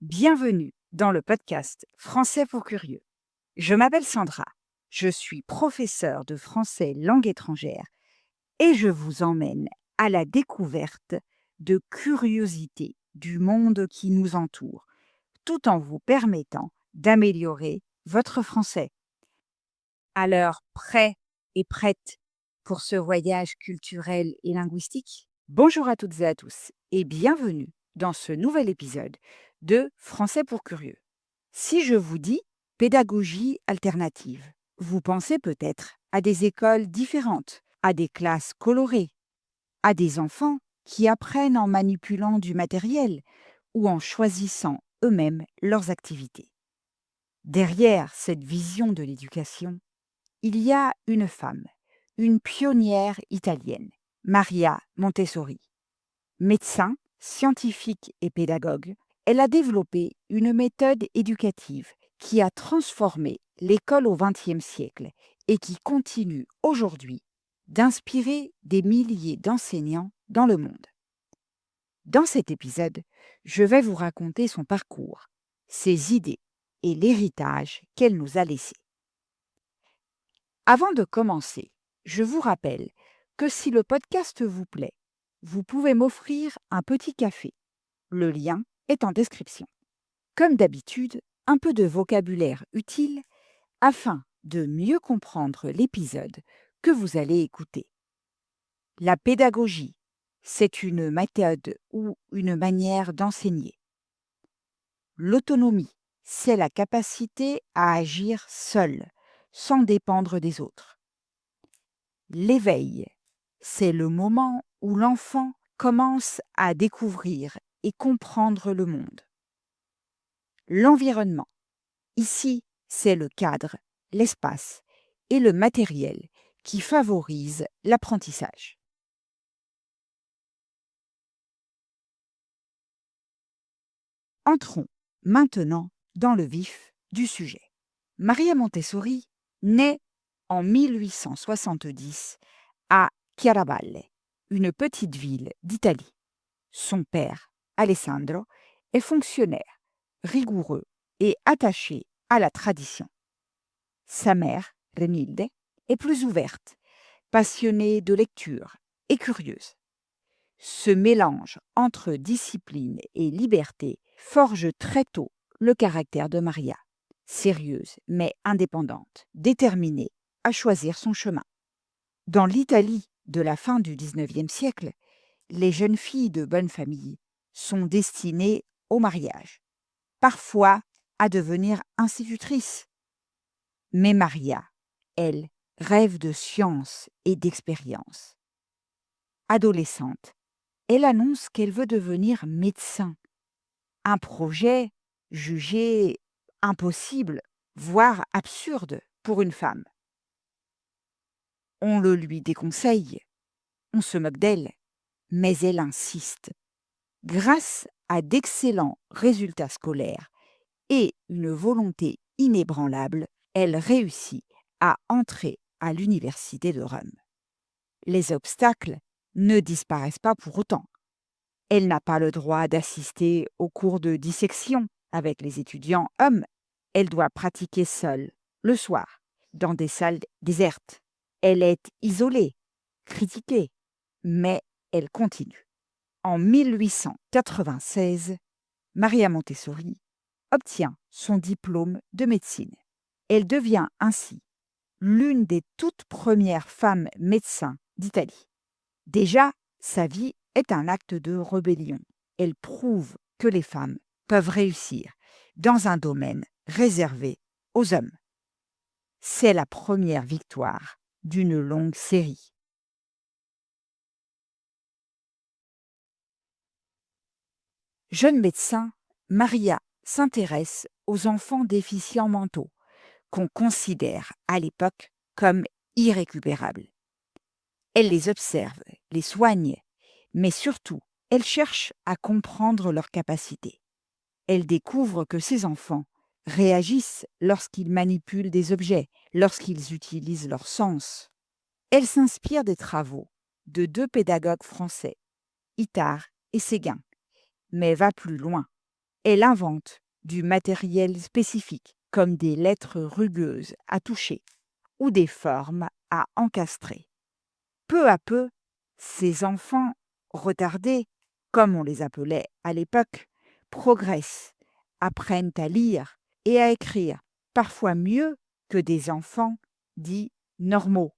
Bienvenue dans le podcast Français pour curieux. Je m'appelle Sandra, je suis professeure de français langue étrangère et je vous emmène à la découverte de curiosités du monde qui nous entoure, tout en vous permettant d'améliorer votre français. Alors, prêt et prête pour ce voyage culturel et linguistique? Bonjour à toutes et à tous et bienvenue dans ce nouvel épisode de Français pour curieux. Si je vous dis pédagogie alternative, vous pensez peut-être à des écoles différentes, à des classes colorées, à des enfants qui apprennent en manipulant du matériel ou en choisissant eux-mêmes leurs activités. Derrière cette vision de l'éducation, il y a une femme, une pionnière italienne, Maria Montessori. Médecin, scientifique et pédagogue, elle a développé une méthode éducative qui a transformé l'école au XXe siècle et qui continue aujourd'hui d'inspirer des milliers d'enseignants dans le monde. Dans cet épisode, je vais vous raconter son parcours, ses idées et l'héritage qu'elle nous a laissé. Avant de commencer, je vous rappelle que si le podcast vous plaît, vous pouvez m'offrir un petit café. Le lien est en description. Comme d'habitude, un peu de vocabulaire utile afin de mieux comprendre l'épisode que vous allez écouter. La pédagogie, c'est une méthode ou une manière d'enseigner. L'autonomie, c'est la capacité à agir seul, sans dépendre des autres. L'éveil, c'est le moment où l'enfant commence à découvrir et comprendre le monde. L'environnement, ici, c'est le cadre, l'espace et le matériel qui favorisent l'apprentissage. Entrons maintenant dans le vif du sujet. Maria Montessori naît en 1870 à Chiaravalle, une petite ville d'Italie. Son père, Alessandro, est fonctionnaire, rigoureux et attaché à la tradition. Sa mère, Renilde, est plus ouverte, passionnée de lecture et curieuse. Ce mélange entre discipline et liberté forge très tôt le caractère de Maria, sérieuse mais indépendante, déterminée à choisir son chemin. Dans l'Italie de la fin du XIXe siècle, les jeunes filles de bonne famille sont destinées au mariage, parfois à devenir institutrices. Mais Maria, elle, rêve de science et d'expérience. Adolescente, elle annonce qu'elle veut devenir médecin, un projet jugé impossible, voire absurde pour une femme. On le lui déconseille, on se moque d'elle, mais elle insiste. Grâce à d'excellents résultats scolaires et une volonté inébranlable, elle réussit à entrer à l'université de Rome. Les obstacles ne disparaissent pas pour autant. Elle n'a pas le droit d'assister aux cours de dissection avec les étudiants hommes. Elle doit pratiquer seule, le soir, dans des salles désertes. Elle est isolée, critiquée, mais elle continue. En 1896, Maria Montessori obtient son diplôme de médecine. Elle devient ainsi l'une des toutes premières femmes médecins d'Italie. Déjà, sa vie est un acte de rébellion. Elle prouve que les femmes peuvent réussir dans un domaine réservé aux hommes. C'est la première victoire d'une longue série. Jeune médecin, Maria s'intéresse aux enfants déficients mentaux, qu'on considère à l'époque comme irrécupérables. Elle les observe, les soigne, mais surtout, elle cherche à comprendre leurs capacités. Elle découvre que ces enfants réagissent lorsqu'ils manipulent des objets, lorsqu'ils utilisent leur sens. Elle s'inspire des travaux de deux pédagogues français, Itard et Séguin, mais va plus loin. Elle invente du matériel spécifique, comme des lettres rugueuses à toucher ou des formes à encastrer. Peu à peu, ces enfants retardés, comme on les appelait à l'époque, progressent, apprennent à lire et à écrire, parfois mieux que des enfants dits normaux.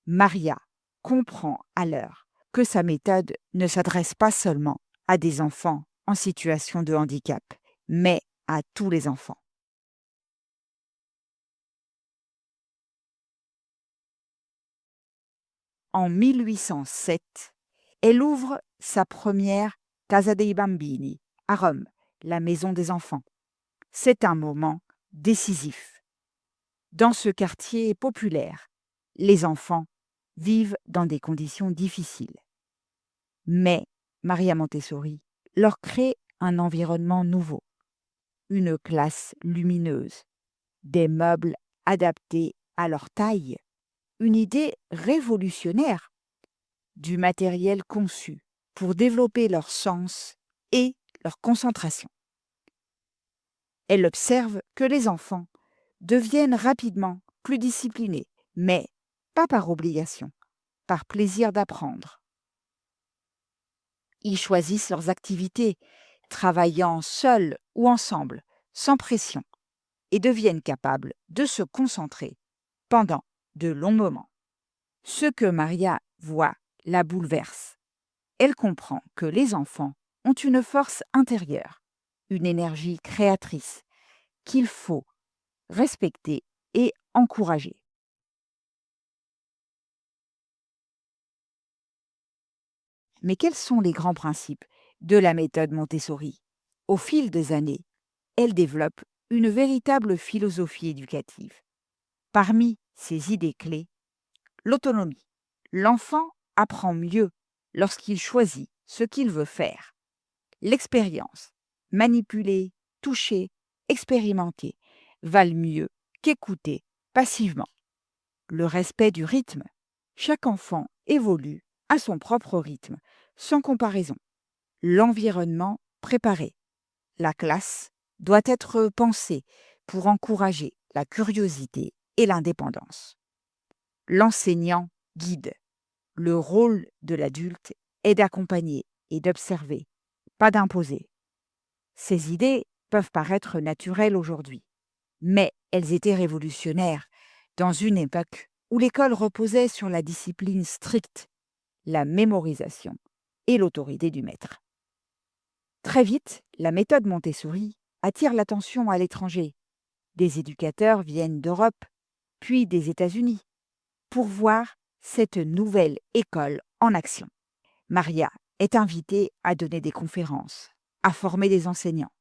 Maria comprend alors que sa méthode ne s'adresse pas seulement à des enfants en situation de handicap, mais à tous les enfants. En 1807, elle ouvre sa première Casa dei Bambini à Rome, la maison des enfants. C'est un moment décisif. Dans ce quartier populaire, les enfants vivent dans des conditions difficiles. Mais Maria Montessori leur crée un environnement nouveau, une classe lumineuse, des meubles adaptés à leur taille, une idée révolutionnaire, du matériel conçu pour développer leur sens et leur concentration. Elle observe que les enfants deviennent rapidement plus disciplinés, mais pas par obligation, par plaisir d'apprendre. Ils choisissent leurs activités, travaillant seuls ou ensemble, sans pression, et deviennent capables de se concentrer pendant de longs moments. Ce que Maria voit la bouleverse. Elle comprend que les enfants ont une force intérieure, une énergie créatrice qu'il faut respecter et encourager. Mais quels sont les grands principes de la méthode Montessori? Au fil des années, elle développe une véritable philosophie éducative. Parmi ses idées clés, l'autonomie. L'enfant apprend mieux lorsqu'il choisit ce qu'il veut faire. L'expérience, manipuler, toucher, expérimenter, valent mieux qu'écouter passivement. Le respect du rythme. Chaque enfant évolue à son propre rythme, sans comparaison. L'environnement préparé. La classe doit être pensée pour encourager la curiosité et l'indépendance. L'enseignant guide. Le rôle de l'adulte est d'accompagner et d'observer, pas d'imposer. Ces idées peuvent paraître naturelles aujourd'hui, mais elles étaient révolutionnaires dans une époque où l'école reposait sur la discipline stricte, la mémorisation et l'autorité du maître. Très vite, la méthode Montessori attire l'attention à l'étranger. Des éducateurs viennent d'Europe, puis des États-Unis, pour voir cette nouvelle école en action. Maria est invitée à donner des conférences, à former des enseignants.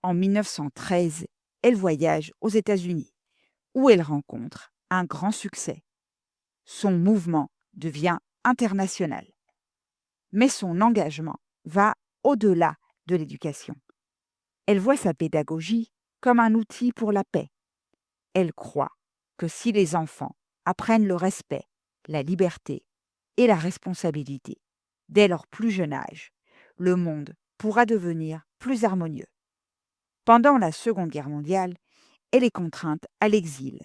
En 1913, elle voyage aux États-Unis, où elle rencontre un grand succès. Son mouvement devient international. Mais son engagement va au-delà de l'éducation. Elle voit sa pédagogie comme un outil pour la paix. Elle croit que si les enfants apprennent le respect, la liberté et la responsabilité dès leur plus jeune âge, le monde pourra devenir plus harmonieux. Pendant la Seconde Guerre mondiale, elle est contrainte à l'exil.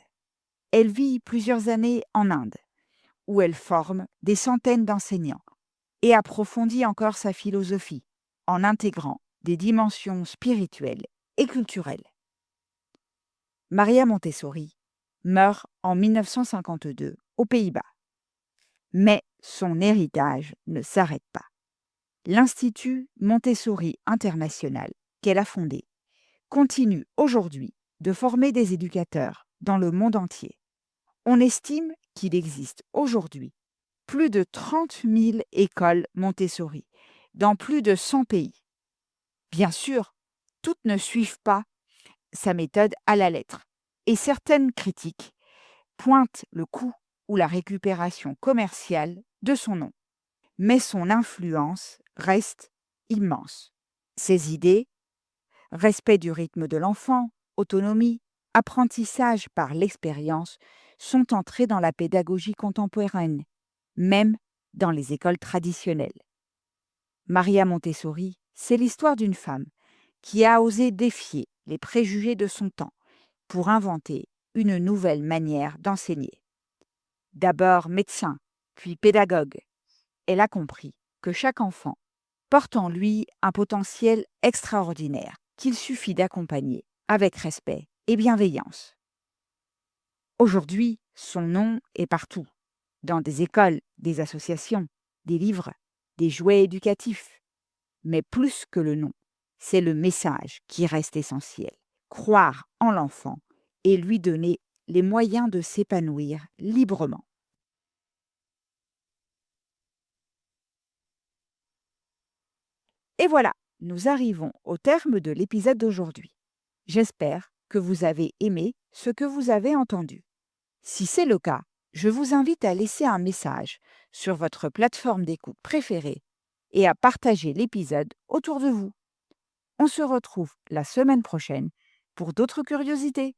Elle vit plusieurs années en Inde, où elle forme des centaines d'enseignants et approfondit encore sa philosophie en intégrant des dimensions spirituelles et culturelles. Maria Montessori meurt en 1952 aux Pays-Bas. Mais son héritage ne s'arrête pas. L'Institut Montessori International qu'elle a fondé continue aujourd'hui de former des éducateurs dans le monde entier. On estime qu'il existe aujourd'hui plus de 30 000 écoles Montessori dans plus de 100 pays. Bien sûr, toutes ne suivent pas sa méthode à la lettre, et certaines critiques pointent le coût ou la récupération commerciale de son nom. Mais son influence reste immense. Ses idées, respect du rythme de l'enfant, autonomie, apprentissage par l'expérience, sont entrées dans la pédagogie contemporaine, même dans les écoles traditionnelles. Maria Montessori, c'est l'histoire d'une femme qui a osé défier les préjugés de son temps pour inventer une nouvelle manière d'enseigner. D'abord médecin, puis pédagogue, elle a compris que chaque enfant porte en lui un potentiel extraordinaire qu'il suffit d'accompagner avec respect et bienveillance. Aujourd'hui, son nom est partout, dans des écoles, des associations, des livres, des jouets éducatifs. Mais plus que le nom, c'est le message qui reste essentiel. Croire en l'enfant et lui donner les moyens de s'épanouir librement. Et voilà, nous arrivons au terme de l'épisode d'aujourd'hui. J'espère que vous avez aimé ce que vous avez entendu. Si c'est le cas, je vous invite à laisser un message sur votre plateforme d'écoute préférée et à partager l'épisode autour de vous. On se retrouve la semaine prochaine pour d'autres curiosités.